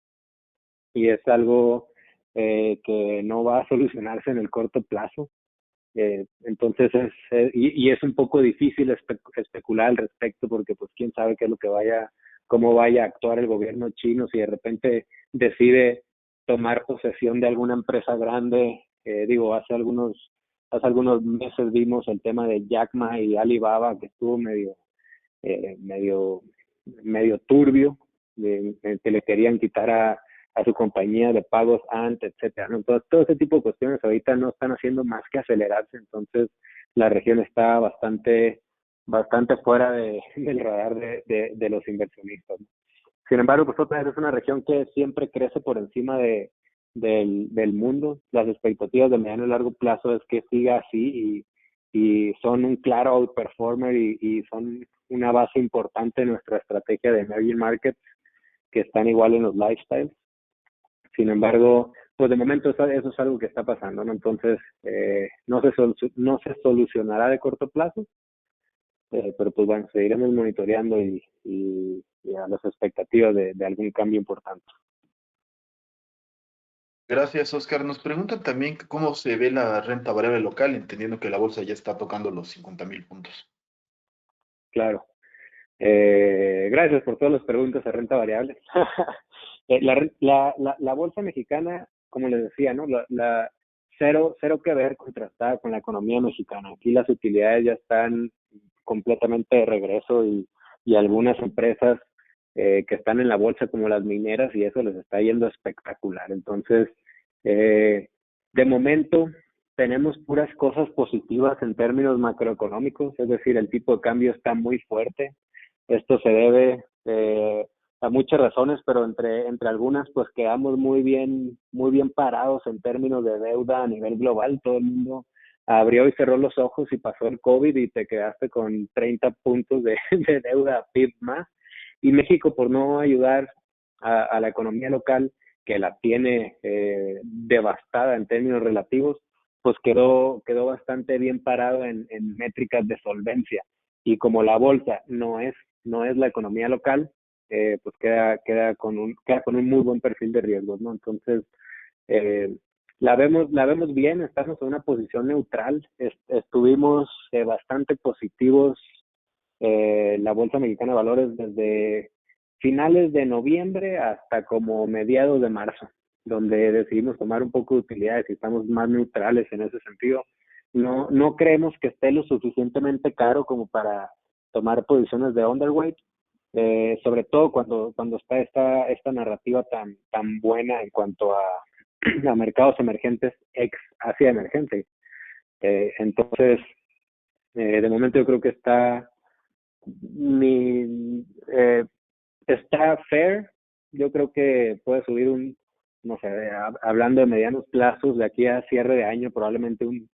y es algo que no va a solucionarse en el corto plazo. Entonces y es un poco difícil especular al respecto, porque pues quién sabe cómo vaya a actuar el gobierno chino si de repente decide tomar posesión de alguna empresa grande. Digo, hace algunos meses vimos el tema de Jack Ma y Alibaba, que estuvo medio turbio, que le querían quitar a a su compañía de pagos antes, etcétera, ¿no? Entonces, todo ese tipo de cuestiones ahorita no están haciendo más que acelerarse, entonces la región está bastante fuera del radar de los inversionistas, ¿no? Sin embargo, pues otra vez es una región que siempre crece por encima del mundo. Las expectativas de mediano y largo plazo es que siga así y son un claro outperformer y son una base importante en nuestra estrategia de emerging markets que están igual en los lifestyles. Sin embargo, pues de momento eso es algo que está pasando, ¿no? Entonces, no se solucionará de corto plazo, pero pues bueno, seguiremos monitoreando y a las expectativas de algún cambio importante. Gracias, Oscar. Nos preguntan también que cómo se ve la renta variable local, entendiendo que la bolsa ya está tocando los 50,000 puntos. Claro. Gracias por todas las preguntas de renta variable. La bolsa mexicana, como les decía, ¿no? Cero que ver contrastada con la economía mexicana. Aquí las utilidades ya están completamente de regreso y algunas empresas que están en la bolsa como las mineras y eso les está yendo espectacular. Entonces, de momento tenemos puras cosas positivas en términos macroeconómicos, es decir, el tipo de cambio está muy fuerte. Esto se debe a muchas razones, pero entre algunas, pues quedamos muy bien parados en términos de deuda a nivel global. Todo el mundo abrió y cerró los ojos y pasó el COVID y te quedaste con 30 puntos de deuda PIB más. Y México, por no ayudar a la economía local, que la tiene devastada en términos relativos, pues quedó bastante bien parado en métricas de solvencia. Y como la bolsa no es la economía local, pues queda con un muy buen perfil de riesgos, ¿no? Entonces, la vemos bien, estamos en una posición neutral, estuvimos bastante positivos la Bolsa Mexicana de Valores desde finales de noviembre hasta como mediados de marzo, donde decidimos tomar un poco de utilidades y estamos más neutrales en ese sentido. No creemos que esté lo suficientemente caro como para tomar posiciones de underweight, sobre todo cuando está esta narrativa tan buena en cuanto a mercados emergentes ex Asia emergente. Entonces, de momento yo creo que está fair. Yo creo que puede subir no sé, hablando de medianos plazos, de aquí a cierre de año, probablemente un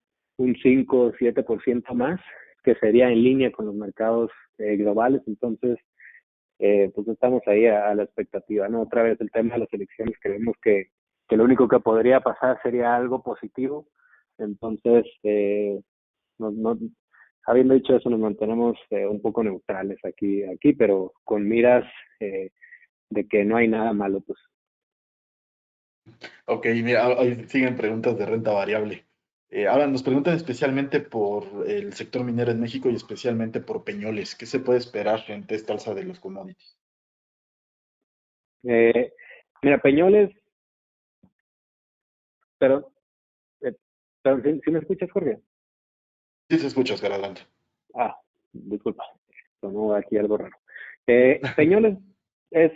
5 o 7% más, que sería en línea con los mercados globales. Entonces, pues estamos ahí a la expectativa, ¿no? Otra vez el tema de las elecciones, creemos que lo único que podría pasar sería algo positivo. Entonces, no, habiendo dicho eso, nos mantenemos un poco neutrales aquí, pero con miras de que no hay nada malo, pues. Ok, mira, ahí siguen preguntas de renta variable. Ahora nos preguntan especialmente por el sector minero en México y especialmente por Peñoles. ¿Qué se puede esperar frente a esta alza de los commodities? Eh, Mira, Peñoles, pero, eh, pero ¿sí me escuchas, Jorge? Sí, se escucha, Oscar, adelante. Ah, disculpa, sonó aquí algo raro. Peñoles es,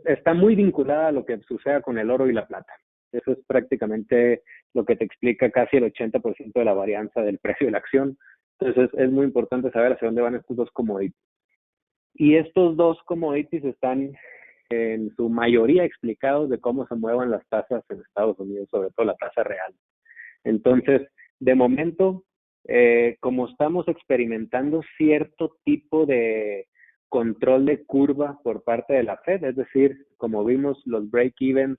está muy vinculada a lo que suceda con el oro y la plata. Eso es prácticamente lo que te explica casi el 80% de la varianza del precio de la acción. Entonces es muy importante saber hacia dónde van estos dos commodities. Y estos dos commodities están en su mayoría explicados de cómo se muevan las tasas en Estados Unidos, sobre todo la tasa real. Entonces, de momento, como estamos experimentando cierto tipo de control de curva por parte de la Fed, es decir, como vimos, los break-evens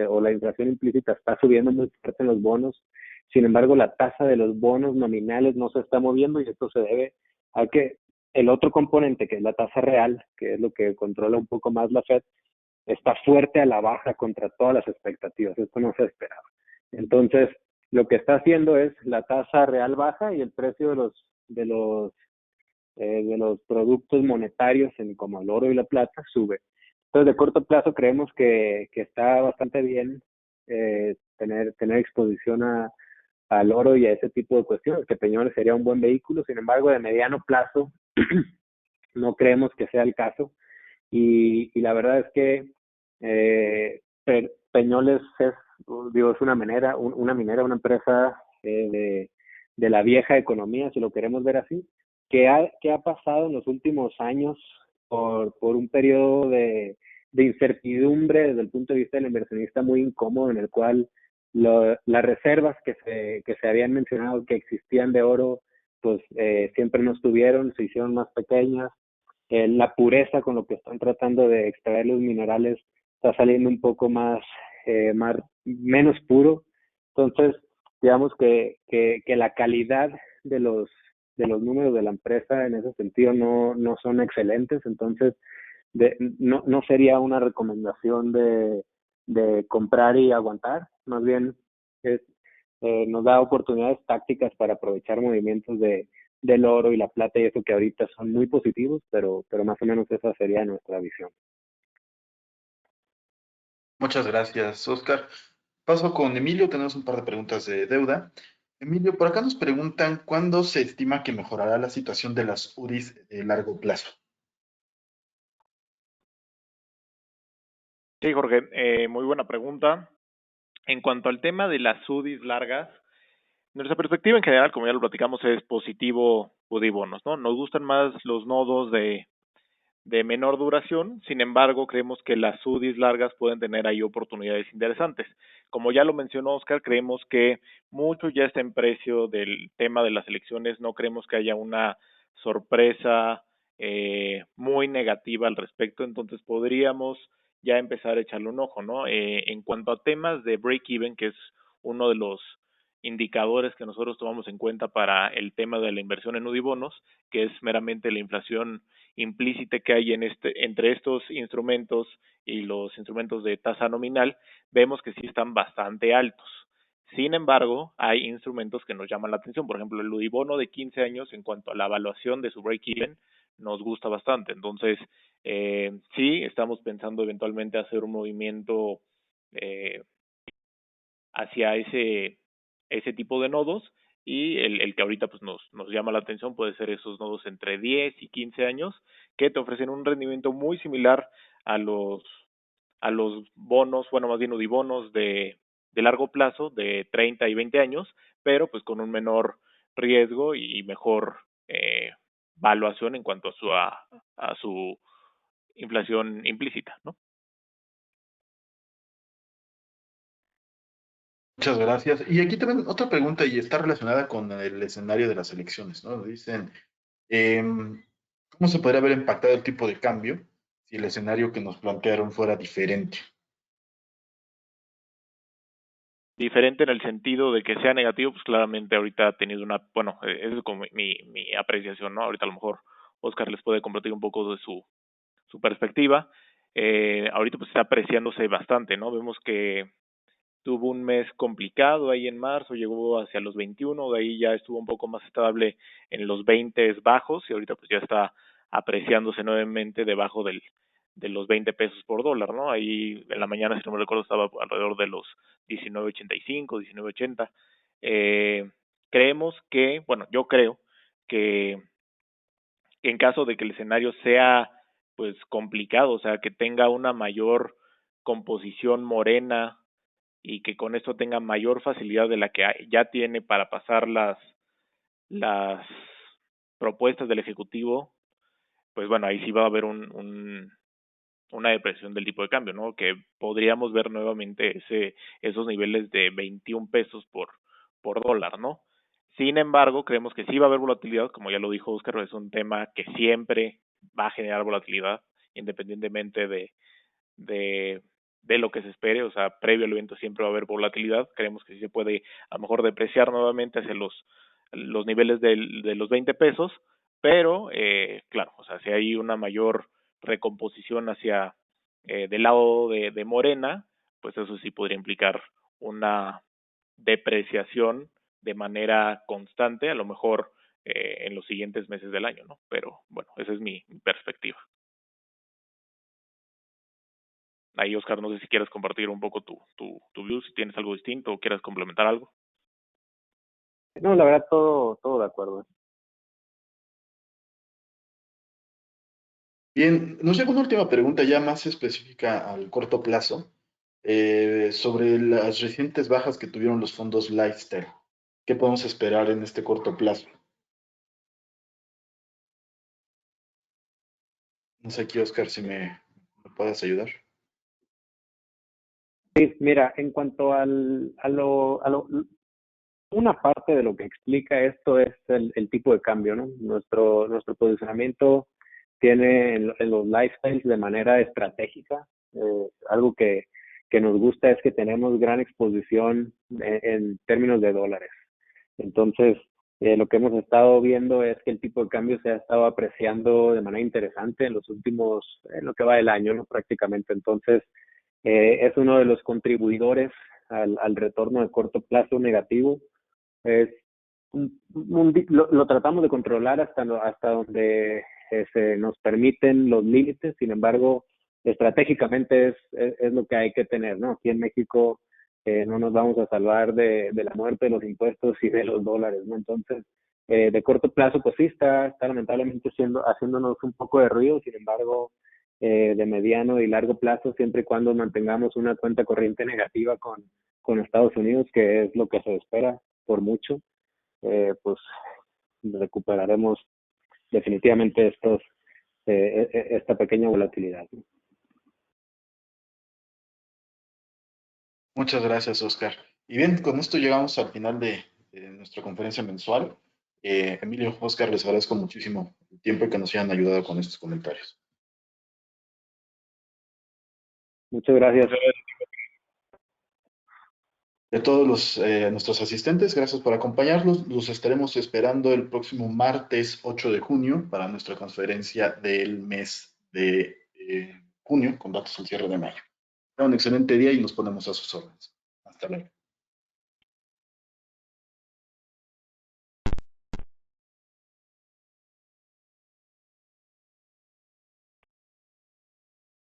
o la inflación implícita está subiendo muy fuerte en los bonos. Sin embargo, la tasa de los bonos nominales no se está moviendo y esto se debe a que el otro componente, que es la tasa real, que es lo que controla un poco más la Fed, está fuerte a la baja contra todas las expectativas. Esto no se esperaba. Entonces, lo que está haciendo es la tasa real baja y el precio de los productos monetarios como el oro y la plata sube. Entonces, de corto plazo creemos que está bastante bien tener exposición al oro y a ese tipo de cuestiones, que Peñoles sería un buen vehículo. Sin embargo, de mediano plazo no creemos que sea el caso. Y la verdad es que Peñoles es, digo, es una minera, una empresa de la vieja economía, si lo queremos ver así, que ha pasado en los últimos años por un periodo de incertidumbre desde el punto de vista del inversionista muy incómodo, en el cual las reservas que se habían mencionado que existían de oro, pues siempre no estuvieron, se hicieron más pequeñas. La pureza con lo que están tratando de extraer los minerales está saliendo un poco menos puro. Entonces, digamos que la calidad de los números de la empresa en ese sentido no son excelentes. Entonces, no sería una recomendación de comprar y aguantar, más bien es, nos da oportunidades tácticas para aprovechar movimientos del oro y la plata y eso que ahorita son muy positivos, pero más o menos esa sería nuestra visión. Muchas gracias, Oscar. Paso con Emilio, tenemos un par de preguntas de deuda. Emilio, por acá nos preguntan cuándo se estima que mejorará la situación de las UDIs de largo plazo. Sí, Jorge, muy buena pregunta. En cuanto al tema de las UDIs largas, nuestra perspectiva en general, como ya lo platicamos, es positivo UDI bonos, ¿no? Nos gustan más los nodos de menor duración, sin embargo, creemos que las UDIs largas pueden tener ahí oportunidades interesantes. Como ya lo mencionó Oscar, creemos que mucho ya está en precio del tema de las elecciones, no creemos que haya una sorpresa muy negativa al respecto, entonces podríamos ya empezar a echarle un ojo, ¿no? En cuanto a temas de break-even, que es uno de los indicadores que nosotros tomamos en cuenta para el tema de la inversión en UDI bonos, que es meramente la inflación implícita que hay entre estos instrumentos y los instrumentos de tasa nominal, vemos que sí están bastante altos. Sin embargo, hay instrumentos que nos llaman la atención. Por ejemplo, el Udibono de 15 años, en cuanto a la evaluación de su break-even, nos gusta bastante. Entonces, sí, estamos pensando eventualmente hacer un movimiento eh, hacia ese tipo de nodos, y el que ahorita pues nos llama la atención puede ser esos nodos entre 10 y 15 años que te ofrecen un rendimiento muy similar a los bonos, bueno, más bien UDIbonos de largo plazo de 30 y 20 años, pero pues con un menor riesgo y mejor valuación en cuanto a su inflación implícita, ¿no? Muchas gracias. Y aquí también otra pregunta y está relacionada con el escenario de las elecciones, ¿no? Dicen, ¿cómo se podría haber impactado el tipo de cambio si el escenario que nos plantearon fuera diferente? Diferente en el sentido de que sea negativo, pues claramente ahorita ha tenido una, bueno, esa es como mi apreciación, ¿no? Ahorita a lo mejor Oscar les puede compartir un poco de su perspectiva. Ahorita pues está apreciándose bastante, ¿no? Vemos que tuvo un mes complicado ahí en marzo, llegó hacia los 21, de ahí ya estuvo un poco más estable en los 20 bajos y ahorita pues ya está apreciándose nuevamente debajo de los 20 pesos por dólar, ¿no? Ahí en la mañana, si no me recuerdo, estaba alrededor de los 19.85, 19.80. Creemos que, bueno, yo creo que en caso de que el escenario sea pues complicado, o sea, que tenga una mayor composición morena y que con esto tenga mayor facilidad de la que ya tiene para pasar las propuestas del Ejecutivo, pues bueno, ahí sí va a haber una depresión del tipo de cambio, ¿no? Que podríamos ver nuevamente esos niveles de 21 pesos por dólar, ¿no? Sin embargo, creemos que sí va a haber volatilidad, como ya lo dijo Oscar, es un tema que siempre va a generar volatilidad, independientemente de, de lo que se espere, o sea, previo al evento siempre va a haber volatilidad, creemos que sí se puede a lo mejor depreciar nuevamente hacia los niveles de los 20 pesos, pero claro, o sea, si hay una mayor recomposición hacia del lado de Morena, pues eso sí podría implicar una depreciación de manera constante, a lo mejor en los siguientes meses del año, ¿no? Pero bueno, esa es mi perspectiva. Ahí, Oscar, no sé si quieres compartir un poco tu view, si tienes algo distinto o quieras complementar algo. No, la verdad, todo de acuerdo. Bien, nos llega una última pregunta ya más específica al corto plazo. Sobre las recientes bajas que tuvieron los fondos Lifestyle, ¿qué podemos esperar en este corto plazo? No sé aquí, Oscar, si me puedes ayudar. Sí, mira, en cuanto una parte de lo que explica esto es el tipo de cambio, ¿no? Nuestro posicionamiento tiene en los lifestyles de manera estratégica. Algo que nos gusta es que tenemos gran exposición en términos de dólares. Entonces, lo que hemos estado viendo es que el tipo de cambio se ha estado apreciando de manera interesante en los últimos, en lo que va del año, ¿no? Prácticamente. Entonces, es uno de los contribuidores al retorno de corto plazo negativo. Es lo tratamos de controlar hasta donde se nos permiten los límites. Sin embargo, estratégicamente es lo que hay que tener, ¿no? Aquí en México no nos vamos a salvar de la muerte de los impuestos y de los dólares, ¿no? Entonces, de corto plazo, pues sí, está lamentablemente haciéndonos un poco de ruido. Sin embargo, de mediano y largo plazo, siempre y cuando mantengamos una cuenta corriente negativa con Estados Unidos, que es lo que se espera por mucho, pues recuperaremos definitivamente esta pequeña volatilidad. Muchas gracias, Oscar. Y bien, con esto llegamos al final de nuestra conferencia mensual. Emilio, Oscar, les agradezco muchísimo el tiempo que nos hayan ayudado con estos comentarios. Muchas gracias. De todos nuestros asistentes, gracias por acompañarnos. Los estaremos esperando el próximo martes 8 de junio para nuestra conferencia del mes de junio con datos al cierre de mayo. Tengan un excelente día y nos ponemos a sus órdenes. Hasta luego.